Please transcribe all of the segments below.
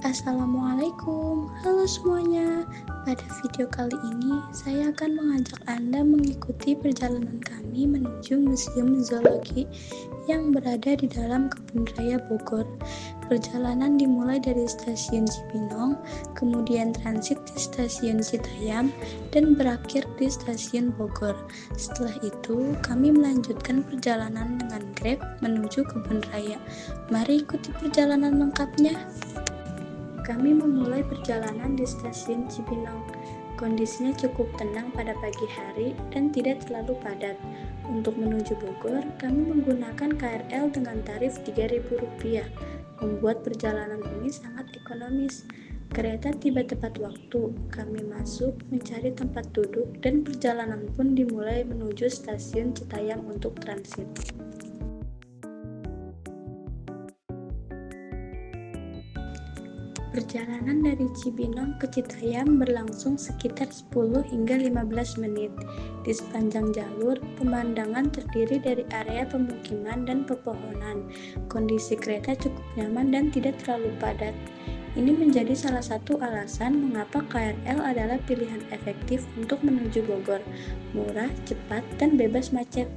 Assalamualaikum, halo semuanya. Pada video kali ini, saya akan mengajak Anda mengikuti perjalanan kami menuju Museum Zoologi yang berada di dalam Kebun Raya Bogor. Perjalanan dimulai dari Stasiun Cibinong, kemudian transit di Stasiun Citayam, dan berakhir di Stasiun Bogor. Setelah itu, kami melanjutkan perjalanan dengan Grab menuju Kebun Raya. Mari ikuti perjalanan lengkapnya. Kami memulai perjalanan di Stasiun Cibinong. Kondisinya cukup tenang pada pagi hari dan tidak terlalu padat. Untuk menuju Bogor, kami menggunakan KRL dengan tarif Rp3.000, membuat perjalanan ini sangat ekonomis. Kereta tiba tepat waktu, kami masuk, mencari tempat duduk, dan perjalanan pun dimulai menuju Stasiun Citayam untuk transit. Perjalanan dari Cibinong ke Citayam berlangsung sekitar 10 hingga 15 menit. Di sepanjang jalur, pemandangan terdiri dari area pemukiman dan pepohonan. Kondisi kereta cukup nyaman dan tidak terlalu padat. Ini menjadi salah satu alasan mengapa KRL adalah pilihan efektif untuk menuju Bogor. Murah, cepat, dan bebas macet.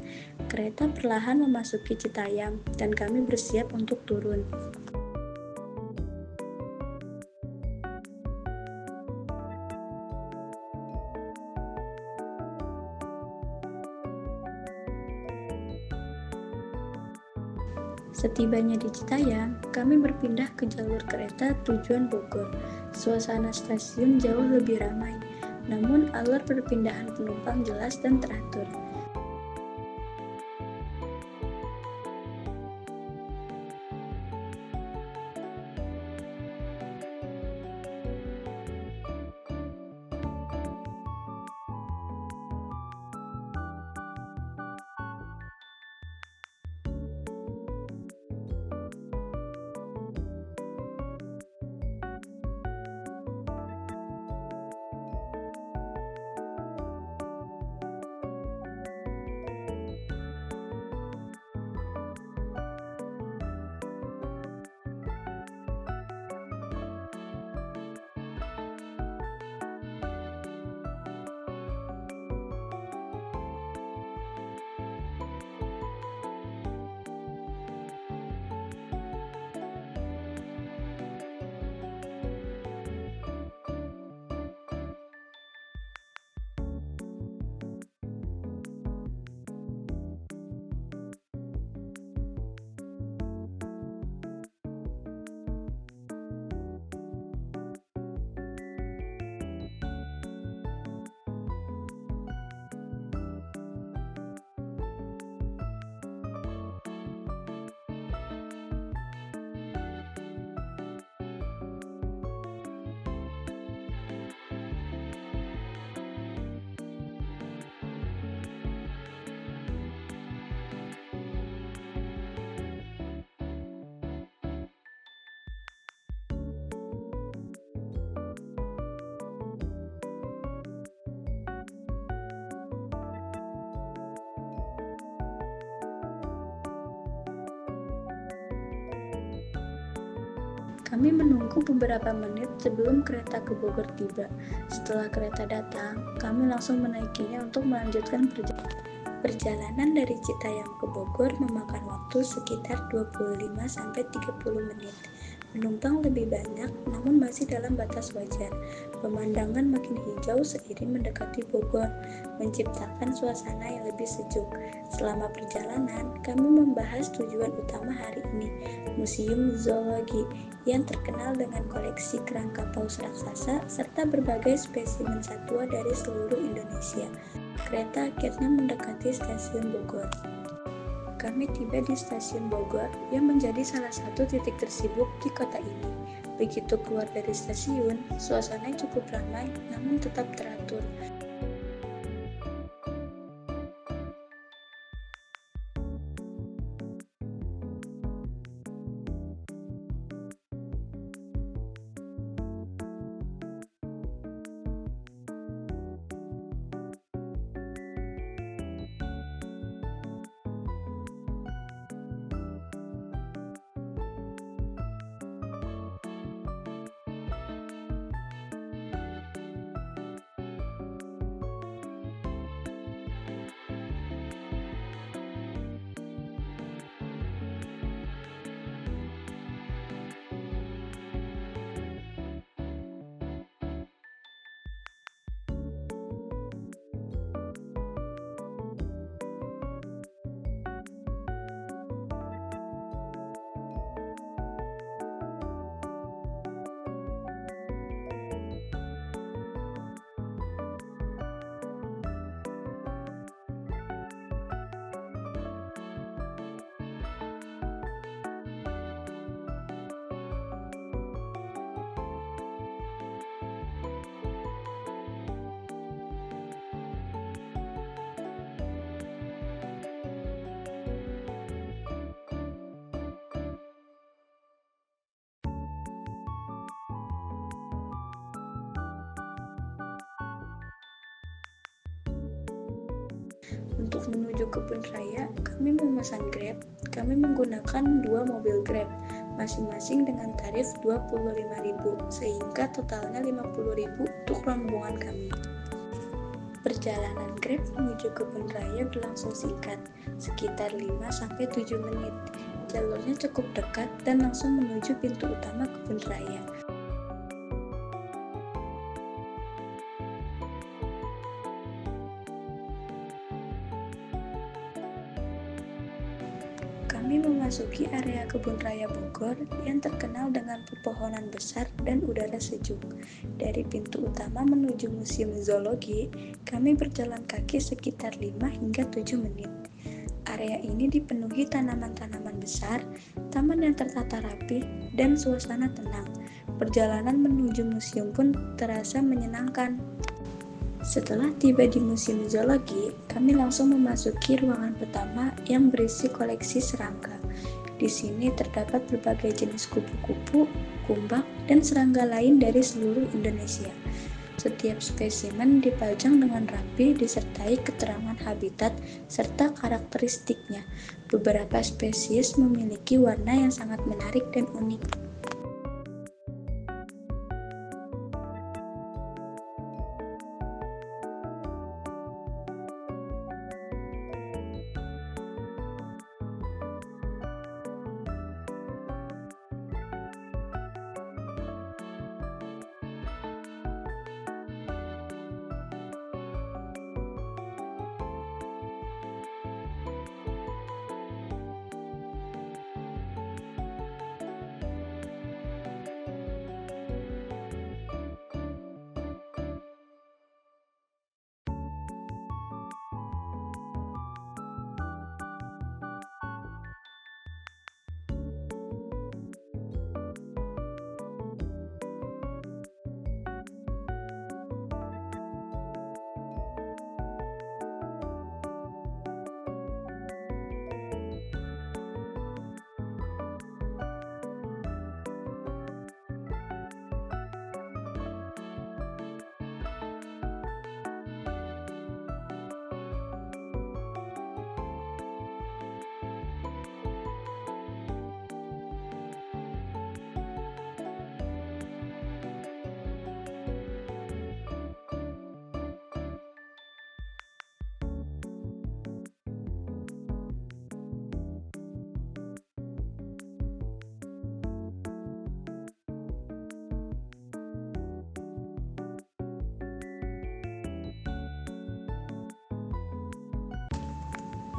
Kereta perlahan memasuki Citayam, dan kami bersiap untuk turun. Setibanya di Citayam, kami berpindah ke jalur kereta tujuan Bogor. Suasana stasiun jauh lebih ramai, namun alur perpindahan penumpang jelas dan teratur. Kami menunggu beberapa menit sebelum kereta ke Bogor tiba. Setelah kereta datang, kami langsung menaikinya untuk melanjutkan perjalanan dari Citayam ke Bogor memakan waktu sekitar 25-30 menit. Penumpang lebih banyak, namun masih dalam batas wajar. Pemandangan makin hijau seiring mendekati Bogor, menciptakan suasana yang lebih sejuk. Selama perjalanan, kami membahas tujuan utama hari ini, Museum Zoologi, yang terkenal dengan koleksi kerangka paus raksasa serta berbagai spesimen satwa dari seluruh Indonesia. Kereta akhirnya mendekati stasiun Bogor. Kami tiba di stasiun Bogor yang menjadi salah satu titik tersibuk di kota ini. Begitu keluar dari stasiun, suasananya cukup ramai namun tetap teratur. Untuk menuju kebun raya, kami memesan Grab. Kami menggunakan 2 mobil Grab, masing-masing dengan tarif 25.000, sehingga totalnya 50.000 untuk rombongan kami. Perjalanan Grab menuju kebun raya berlangsung singkat, sekitar 5-7 menit. Jalurnya cukup dekat dan langsung menuju pintu utama kebun raya. Kami memasuki area kebun raya Bogor yang terkenal dengan pepohonan besar dan udara sejuk. Dari pintu utama menuju Museum Zoologi, kami berjalan kaki sekitar 5-7 menit. Area ini dipenuhi tanaman-tanaman besar, taman yang tertata rapi, dan suasana tenang. Perjalanan menuju museum pun terasa menyenangkan. Setelah tiba di Museum Zoologi, kami langsung memasuki ruangan pertama yang berisi koleksi serangga. Di sini terdapat berbagai jenis kupu-kupu, kumbang, dan serangga lain dari seluruh Indonesia. Setiap spesimen dipajang dengan rapi disertai keterangan habitat serta karakteristiknya. Beberapa spesies memiliki warna yang sangat menarik dan unik.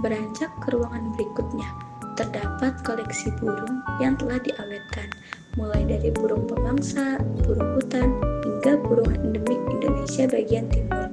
Beranjak ke ruangan berikutnya, terdapat koleksi burung yang telah diawetkan, mulai dari burung pemangsa, burung hutan, hingga burung endemik Indonesia bagian timur.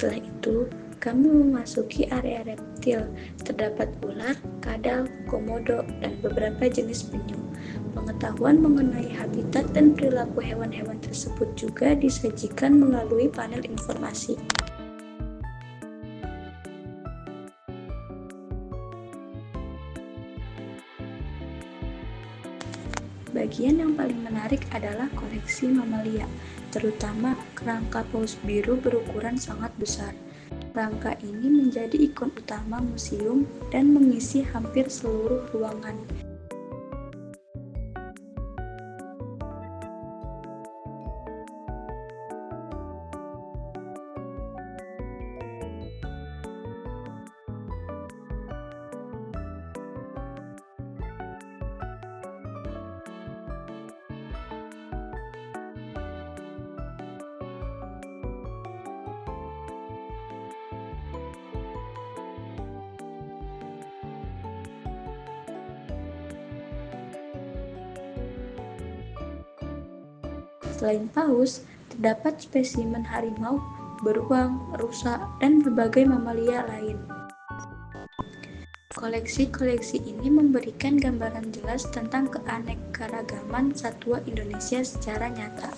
Setelah itu, kami memasuki area reptil. Terdapat ular, kadal, komodo, dan beberapa jenis penyu. Pengetahuan mengenai habitat dan perilaku hewan-hewan tersebut juga disajikan melalui panel informasi. Bagian yang paling menarik adalah koleksi mamalia, terutama kerangka paus biru berukuran sangat besar. Kerangka ini menjadi ikon utama museum dan mengisi hampir seluruh ruangan. Selain paus, terdapat spesimen harimau, beruang, rusa, dan berbagai mamalia lain. Koleksi-koleksi ini memberikan gambaran jelas tentang keanekaragaman satwa Indonesia secara nyata.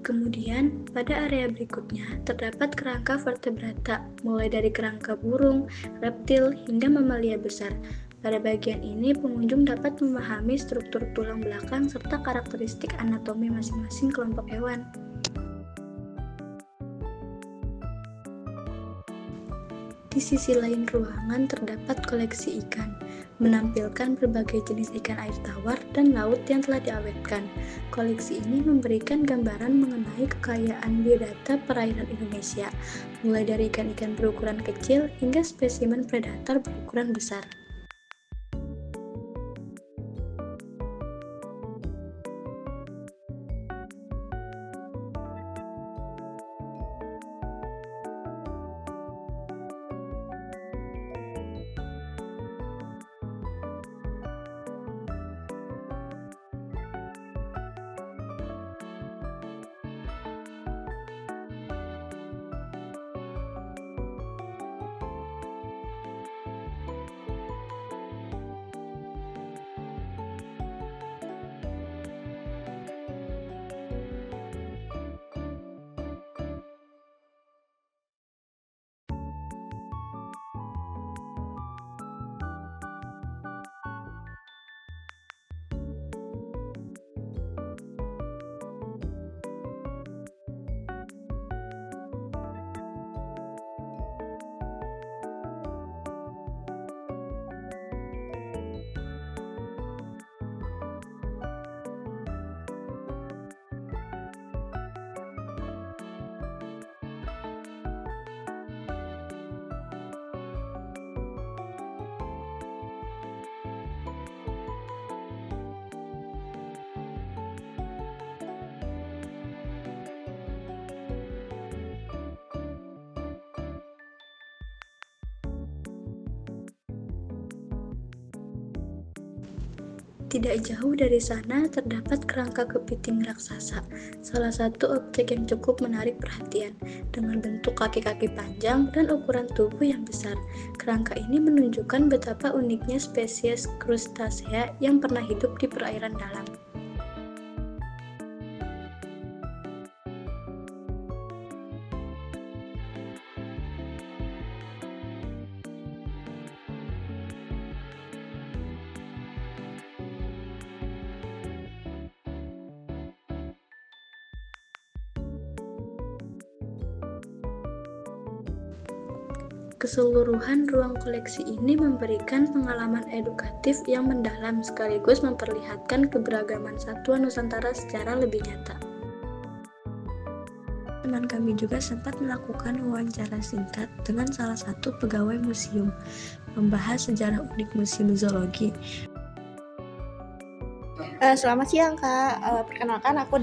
Kemudian, pada area berikutnya terdapat kerangka vertebrata, mulai dari kerangka burung, reptil, hingga mamalia besar. Pada bagian ini, pengunjung dapat memahami struktur tulang belakang serta karakteristik anatomi masing-masing kelompok hewan. Di sisi lain ruangan terdapat koleksi ikan, menampilkan berbagai jenis ikan air tawar dan laut yang telah diawetkan. Koleksi ini memberikan gambaran mengenai kekayaan biodata perairan Indonesia, mulai dari ikan-ikan berukuran kecil hingga spesimen predator berukuran besar. Tidak jauh dari sana terdapat kerangka kepiting raksasa, salah satu objek yang cukup menarik perhatian. Dengan bentuk kaki-kaki panjang dan ukuran tubuh yang besar, kerangka ini menunjukkan betapa uniknya spesies krustasea yang pernah hidup di perairan dalam. Keseluruhan ruang koleksi ini memberikan pengalaman edukatif yang mendalam sekaligus memperlihatkan keberagaman satwa Nusantara secara lebih nyata. Teman kami juga sempat melakukan wawancara singkat dengan salah satu pegawai museum, membahas sejarah unik Museum Zoologi. Selamat siang Kak, perkenalkan aku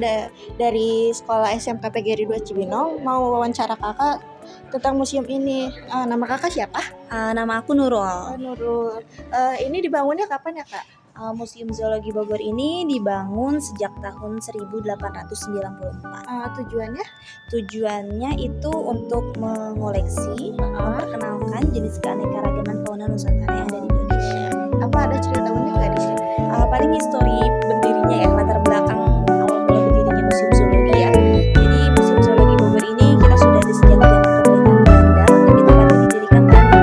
dari sekolah SMK PGRI 2 Cibinong, mau wawancara Kakak tentang museum ini. Nama Kakak siapa? Nama aku Nurul. Nurul. Ini dibangunnya kapan ya Kak? Museum Zoologi Bogor ini dibangun sejak tahun 1894. Tujuannya? Tujuannya itu untuk mengoleksi, memperkenalkan jenis keanekaragaman fauna Nusantara yang ada di Indonesia. Apa ada cerita unik nggak di sini? Paling histori berdirinya ya, latar belakang awal mula berdirinya Museum Zoologi ya. Jadi Museum Zoologi Bogor ini kita sudah ada sejak zaman pemerintahan Belanda, lebih tepatnya didirikan tahun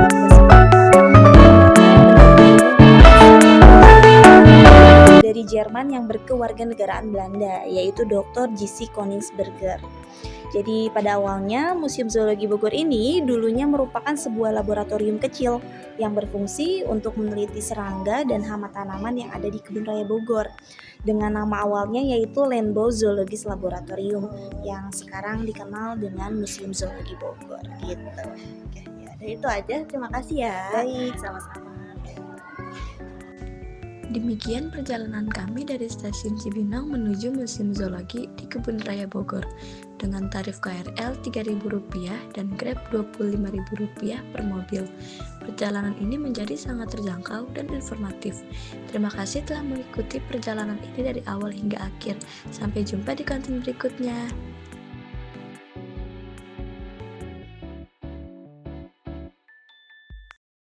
1844. Dari Jerman yang berkewarganegaraan Belanda, yaitu Dr. J.C. Koningsberger. Jadi pada awalnya Museum Zoologi Bogor ini dulunya merupakan sebuah laboratorium kecil yang berfungsi untuk meneliti serangga dan hama tanaman yang ada di Kebun Raya Bogor dengan nama awalnya yaitu Lenbo Zoologis Laboratorium yang sekarang dikenal dengan Museum Zoologi Bogor gitu. Oke, ya, dari itu aja. Terima kasih ya. Baik, sama-sama. Demikian perjalanan kami dari stasiun Cibinong menuju Museum Zoologi di Kebun Raya Bogor dengan tarif KRL Rp3.000 dan Grab Rp25.000 per mobil. Perjalanan ini menjadi sangat terjangkau dan informatif. Terima kasih telah mengikuti perjalanan ini dari awal hingga akhir. Sampai jumpa di konten berikutnya.